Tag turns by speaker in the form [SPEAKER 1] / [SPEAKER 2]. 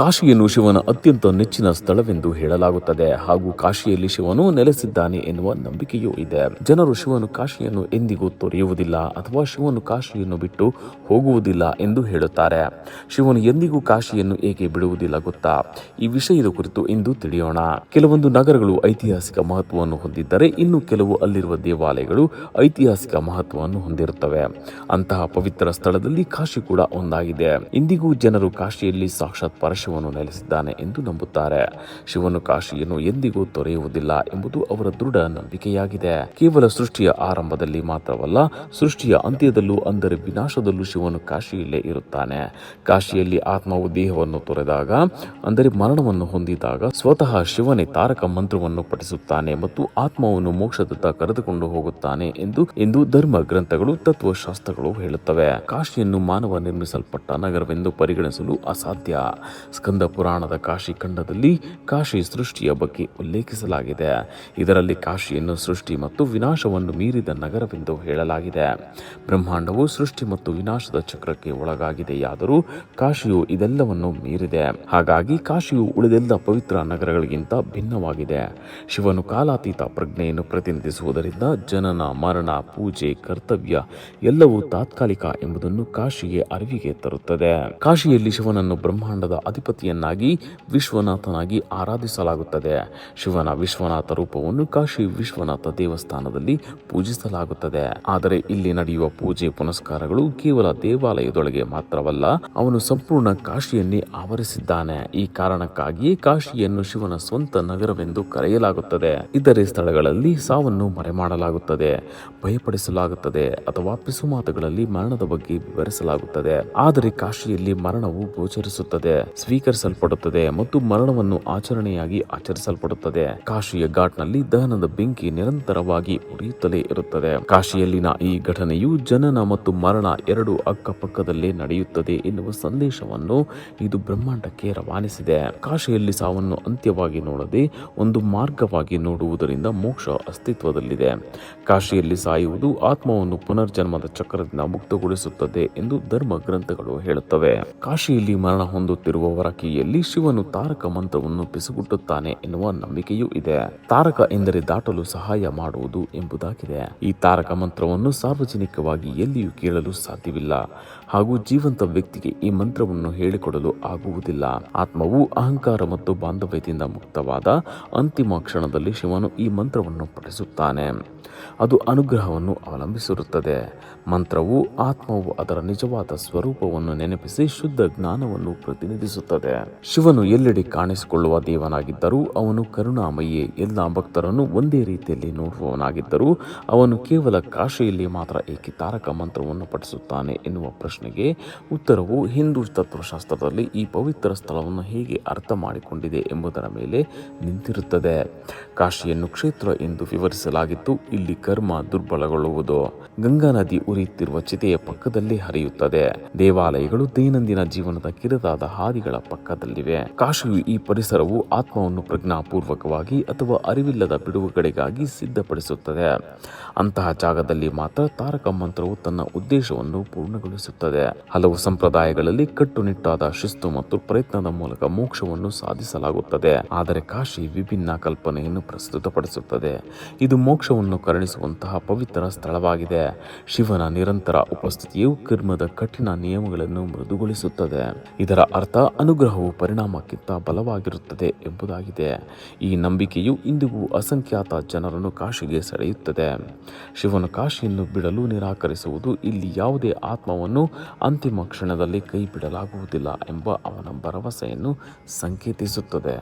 [SPEAKER 1] ಕಾಶಿಯನ್ನು ಶಿವನ ಅತ್ಯಂತ ನೆಚ್ಚಿನ ಸ್ಥಳವೆಂದು ಹೇಳಲಾಗುತ್ತದೆ ಹಾಗೂ ಕಾಶಿಯಲ್ಲಿ ಶಿವನು ನೆಲೆಸಿದ್ದಾನೆ ಎನ್ನುವ ನಂಬಿಕೆಯೂ ಇದೆ. ಜನರು ಶಿವನು ಕಾಶಿಯನ್ನು ಎಂದಿಗೂ ತೊರೆಯುವುದಿಲ್ಲ ಅಥವಾ ಶಿವನು ಕಾಶಿಯನ್ನು ಬಿಟ್ಟು ಹೋಗುವುದಿಲ್ಲ ಎಂದು ಹೇಳುತ್ತಾರೆ. ಶಿವನು ಎಂದಿಗೂ ಕಾಶಿಯನ್ನು ಏಕೆ ಬಿಡುವುದಿಲ್ಲ ಗೊತ್ತಾ? ಈ ವಿಷಯದ ಕುರಿತು ಇಂದು ತಿಳಿಯೋಣ. ಕೆಲವೊಂದು ನಗರಗಳು ಐತಿಹಾಸಿಕ ಮಹತ್ವವನ್ನು ಹೊಂದಿದ್ದರೆ ಇನ್ನು ಕೆಲವು ಅಲ್ಲಿರುವ ದೇವಾಲಯಗಳು ಐತಿಹಾಸಿಕ ಮಹತ್ವವನ್ನು ಹೊಂದಿರುತ್ತವೆ. ಅಂತಹ ಪವಿತ್ರ ಸ್ಥಳದಲ್ಲಿ ಕಾಶಿ ಕೂಡ ಒಂದಾಗಿದೆ. ಇಂದಿಗೂ ಜನರು ಕಾಶಿಯಲ್ಲಿ ಸಾಕ್ಷಾತ್ ಪರಶಿವನು ನೆಲೆಸಿದ್ದಾನೆ ಎಂದು ನಂಬುತ್ತಾರೆ. ಶಿವನು ಕಾಶಿಯನ್ನು ಎಂದಿಗೂ ತೊರೆಯುವುದಿಲ್ಲ ಎಂಬುದು ಅವರ ದೃಢ ನಂಬಿಕೆಯಾಗಿದೆ. ಕೇವಲ ಸೃಷ್ಟಿಯ ಆರಂಭದಲ್ಲಿ ಮಾತ್ರವಲ್ಲ, ಸೃಷ್ಟಿಯ ಅಂತ್ಯದಲ್ಲೂ ಅಂದರೆ ವಿನಾಶದಲ್ಲೂ ಶಿವನು ಕಾಶಿಯಲ್ಲೇ ಇರುತ್ತಾನೆ. ಕಾಶಿಯಲ್ಲಿ ಆತ್ಮವು ದೇಹವನ್ನು ತೊರೆದಾಗ ಅಂದರೆ ಮರಣವನ್ನು ಹೊಂದಿದಾಗ ಸ್ವತಃ ಶಿವನೇ ತಾರಕ ಮಂತ್ರವನ್ನು ಪಠಿಸುತ್ತಾನೆ ಮತ್ತು ಆತ್ಮವನ್ನು ಮೋಕ್ಷದತ್ತ ಕರೆದುಕೊಂಡು ಹೋಗುತ್ತಾನೆ ಎಂದು ಧರ್ಮ ಗ್ರಂಥಗಳು ತತ್ವಶಾಸ್ತ್ರಗಳು ಹೇಳುತ್ತವೆ. ಕಾಶಿಯನ್ನು ಮಾನವ ನಿರ್ಮಿಸಲ್ಪಟ್ಟ ನಗರವೆಂದು ಪರಿಗಣಿಸಲು ಅಸಾಧ್ಯ. ಸ್ಕಂದ ಪುರಾಣದ ಕಾಶಿ ಖಂಡದಲ್ಲಿ ಕಾಶಿ ಸೃಷ್ಟಿಯ ಬಗ್ಗೆ ಉಲ್ಲೇಖಿಸಲಾಗಿದೆ. ಇದರಲ್ಲಿ ಕಾಶಿಯನ್ನು ಸೃಷ್ಟಿ ಮತ್ತು ವಿನಾಶವನ್ನು ಮೀರಿದ ನಗರವೆಂದು ಹೇಳಲಾಗಿದೆ. ಬ್ರಹ್ಮಾಂಡವು ಸೃಷ್ಟಿ ಮತ್ತು ವಿನಾಶದ ಚಕ್ರಕ್ಕೆ ಒಳಗಾಗಿದೆಯಾದರೂ ಕಾಶಿಯು ಇದೆಲ್ಲವನ್ನು ಮೀರಿದೆ. ಹಾಗಾಗಿ ಕಾಶಿಯು ಉಳಿದೆಲ್ಲ ಪವಿತ್ರ ನಗರಗಳಿಗಿಂತ ಭಿನ್ನವಾಗಿದೆ. ಶಿವನು ಕಾಲಾತೀತ ಪ್ರಜ್ಞೆಯನ್ನು ಪ್ರತಿನಿಧಿಸುವುದರಿಂದ ಜನನ, ಮರಣ, ಪೂಜೆ, ಕರ್ತವ್ಯ ಎಲ್ಲವೂ ತಾತ್ಕಾಲಿಕ ಎಂಬುದನ್ನು ಕಾಶಿಗೆ ಅರಿವಿಗೆ ತರುತ್ತದೆ. ಕಾಶಿಯಲ್ಲಿ ಶಿವನನ್ನು ಬ್ರಹ್ಮಾಂಡದ ಅಧಿಪತಿಯನ್ನಾಗಿ ವಿಶ್ವನಾಥನಾಗಿ ಆರಾಧಿಸಲಾಗುತ್ತದೆ. ಶಿವನ ವಿಶ್ವನಾಥ ರೂಪವನ್ನು ಕಾಶಿ ವಿಶ್ವನಾಥ ದೇವಸ್ಥಾನದಲ್ಲಿ ಪೂಜಿಸಲಾಗುತ್ತದೆ. ಆದರೆ ಇಲ್ಲಿ ನಡೆಯುವ ಪೂಜೆ ಪುನಸ್ಕಾರಗಳು ಕೇವಲ ದೇವಾಲಯದೊಳಗೆ ಮಾತ್ರವಲ್ಲ, ಅವನು ಸಂಪೂರ್ಣ ಕಾಶಿಯನ್ನೇ ಆವರಿಸಿದ್ದಾನೆ. ಈ ಕಾರಣಕ್ಕಾಗಿಯೇ ಕಾಶಿಯನ್ನು ಶಿವನ ಸ್ವಂತ ನಗರವೆಂದು ಕರೆಯಲಾಗುತ್ತದೆ. ಇತರೆ ಸ್ಥಳಗಳಲ್ಲಿ ಸಾವನ್ನು ಮರೆಮಾಡಲಾಗುತ್ತದೆ, ಭಯಪಡಿಸಲಾಗುತ್ತದೆ ಅಥವಾ ಪಿಸುಮಾತುಗಳಲ್ಲಿ ಮರಣದ ಬಗ್ಗೆ ವಿವರಿಸಲಾಗುತ್ತದೆ. ಆದರೆ ಕಾಶಿಯಲ್ಲಿ ಮರಣವು ಗೋಚರಿಸುತ್ತದೆ, ಸ್ವೀಕರಿಸಲ್ಪಡುತ್ತದೆ ಮತ್ತು ಮರಣವನ್ನು ಆಚರಣೆಯಾಗಿ ಆಚರಿಸಲ್ಪಡುತ್ತದೆ. ಕಾಶಿಯ ಘಾಟ್ನಲ್ಲಿ ದಹನದ ಬೆಂಕಿ ನಿರಂತರವಾಗಿ ಉರಿಯುತ್ತಲೇ ಇರುತ್ತದೆ. ಕಾಶಿಯಲ್ಲಿನ ಈ ಘಟನೆಯು ಜನನ ಮತ್ತು ಮರಣ ಎರಡು ಅಕ್ಕಪಕ್ಕದಲ್ಲೇ ನಡೆಯುತ್ತದೆ ಎನ್ನುವ ಸಂದೇಶವನ್ನು ಇದು ಬ್ರಹ್ಮಾಂಡಕ್ಕೆ ರವಾನಿಸಿದೆ. ಕಾಶಿಯಲ್ಲಿ ಸಾವನ್ನು ಅಂತ್ಯವಾಗಿ ನೋಡದೆ ಒಂದು ಮಾರ್ಗವಾಗಿ ನೋಡುವುದರಿಂದ ಮೋಕ್ಷ ಅಸ್ತಿತ್ವದಲ್ಲಿದೆ. ಕಾಶಿಯಲ್ಲಿ ಸಾಯುವುದು ಆತ್ಮವನ್ನು ಪುನರ್ಜನ್ಮದ ಚಕ್ರದಿಂದ ಮುಕ್ತಗೊಳಿಸುತ್ತದೆ ಎಂದು ಧರ್ಮ ಗ್ರಂಥಗಳು ಹೇಳುತ್ತವೆ. ಕಾಶಿಯಲ್ಲಿ ಮರಣ ಹೊಂದುತ್ತಿರುವವರ ಕಿವಿಯಲ್ಲಿ ಶಿವನು ತಾರಕ ಮಂತ್ರವನ್ನು ಪಿಸುಗುಟ್ಟುತ್ತಾನೆ ಎನ್ನುವ ನಂಬಿಕೆಯೂ ಇದೆ. ತಾರಕ ಎಂದರೆ ದಾಟಲು ಸಹಾಯ ಮಾಡುವುದು ಎಂಬುದಾಗಿದೆ. ಈ ತಾರಕ ಮಂತ್ರವನ್ನು ಸಾರ್ವಜನಿಕವಾಗಿ ಎಲ್ಲಿಯೂ ಕೇಳಲು ಸಾಧ್ಯವಿಲ್ಲ ಹಾಗೂ ಜೀವಂತ ವ್ಯಕ್ತಿಗೆ ಈ ಮಂತ್ರವನ್ನು ಹೇಳಿಕೊಡಲು ಆಗುವುದಿಲ್ಲ. ಆತ್ಮವು ಅಹಂಕಾರ ಮತ್ತು ಬಾಂಧವ್ಯದಿಂದ ಮುಕ್ತವಾದ ಅಂತಿಮ ಕ್ಷಣದಲ್ಲಿ ಶಿವನು ಈ ಮಂತ್ರವನ್ನು ಪಠಿಸುತ್ತಾನೆ. ಅದು ಅನುಗ್ರಹವನ್ನು ಅವಲಂಬಿಸಿರುತ್ತದೆ. ಮಂತ್ರವು ಆತ್ಮವು ಅದರ ನಿಜವಾದ ಸ್ವರೂಪವನ್ನು ನೆನಪಿಸಿ ಶುದ್ಧ ಜ್ಞಾನವನ್ನು ಪ್ರತಿನಿಧಿಸುತ್ತದೆ. ಶಿವನು ಎಲ್ಲೆಡೆ ಕಾಣಿಸಿಕೊಳ್ಳುವ ದೇವನಾಗಿದ್ದರೂ ಅವನು ಕರುಣಾಮಯಿ. ಎಲ್ಲ ಭಕ್ತರನ್ನು ಒಂದೇ ರೀತಿಯಲ್ಲಿ ನೋಡುವವನಾಗಿದ್ದರೂ ಅವನು ಕೇವಲ ಕಾಶಿಯಲ್ಲಿ ಮಾತ್ರ ಏಕೆ ತಾರಕ ಮಂತ್ರವನ್ನು ಪಠಿಸುತ್ತಾನೆ ಎನ್ನುವ ಪ್ರಶ್ನೆಗೆ ಉತ್ತರವು ಹಿಂದೂ ತತ್ವಶಾಸ್ತ್ರದಲ್ಲಿ ಈ ಪವಿತ್ರ ಸ್ಥಳವನ್ನು ಹೇಗೆ ಅರ್ಥ ಮಾಡಿಕೊಂಡಿದೆ ಎಂಬುದರ ಮೇಲೆ ನಿಂತಿರುತ್ತದೆ. ಕಾಶಿಯನ್ನು ಕ್ಷೇತ್ರ ಎಂದು ವಿವರಿಸಲಾಗಿತ್ತು. ಇಲ್ಲಿ ಕರ್ಮ ದುರ್ಬಲಗೊಳ್ಳುವುದು. ಗಂಗಾ ನದಿ ಉರಿಯುತ್ತಿರುವ ಚಿತೆಯ ಪಕ್ಕದಲ್ಲಿ ಹರಿಯುತ್ತದೆ. ದೇವಾಲಯಗಳು ದೈನಂದಿನ ಜೀವನದ ಕಿರಿದಾದ ಹಾದಿಗಳ ಪಕ್ಕದಲ್ಲಿವೆ. ಕಾಶಿಯು ಈ ಪರಿಸರವು ಆತ್ಮವನ್ನು ಪ್ರಜ್ಞಾಪೂರ್ವಕವಾಗಿ ಅಥವಾ ಅರಿವಿಲ್ಲದ ಬಿಡುಗಡೆಗಾಗಿ ಸಿದ್ಧಪಡಿಸುತ್ತದೆ. ಅಂತಹ ಜಾಗದಲ್ಲಿ ಮಾತ್ರ ತಾರಕ ಮಂತ್ರವು ತನ್ನ ಉದ್ದೇಶವನ್ನು ಪೂರ್ಣಗೊಳಿಸುತ್ತದೆ. ಹಲವು ಸಂಪ್ರದಾಯಗಳಲ್ಲಿ ಕಟ್ಟುನಿಟ್ಟಾದ ಶಿಸ್ತು ಮತ್ತು ಪ್ರಯತ್ನದ ಮೂಲಕ ಮೋಕ್ಷವನ್ನು ಸಾಧಿಸಲಾಗುತ್ತದೆ. ಆದರೆ ಕಾಶಿ ವಿಭಿನ್ನ ಕಲ್ಪನೆಯನ್ನು ಪ್ರಸ್ತುತಪಡಿಸುತ್ತದೆ. ಇದು ಮೋಕ್ಷವನ್ನು ಕರುಣಿಸುವಂತಹ ಪವಿತ್ರ ಸ್ಥಳವಾಗಿದೆ. ಶಿವನ ನಿರಂತರ ಉಪಸ್ಥಿತಿಯು ಕರ್ಮದ ಕಠಿಣ ನಿಯಮಗಳನ್ನು ಮೃದುಗೊಳಿಸುತ್ತದೆ. ಇದರ ಅರ್ಥ ಅನುಗ್ರಹವು ಪರಿಣಾಮಕ್ಕಿಂತ ಬಲವಾಗಿರುತ್ತದೆ ಎಂಬುದಾಗಿದೆ. ಈ ನಂಬಿಕೆಯು ಇಂದಿಗೂ ಅಸಂಖ್ಯಾತ ಜನರನ್ನು ಕಾಶಿಗೆ ಸೆಳೆಯುತ್ತದೆ. ಶಿವನು ಕಾಶಿಯನ್ನು ಬಿಡಲು ನಿರಾಕರಿಸುವುದು ಇಲ್ಲಿ ಯಾವುದೇ ಆತ್ಮವನ್ನು ಅಂತಿಮ ಕ್ಷಣದಲ್ಲಿ ಕೈ ಬಿಡಲಾಗುವುದಿಲ್ಲ ಎಂಬ ಅವನ ಭರವಸೆಯನ್ನು ಸಂಕೇತಿಸುತ್ತದೆ.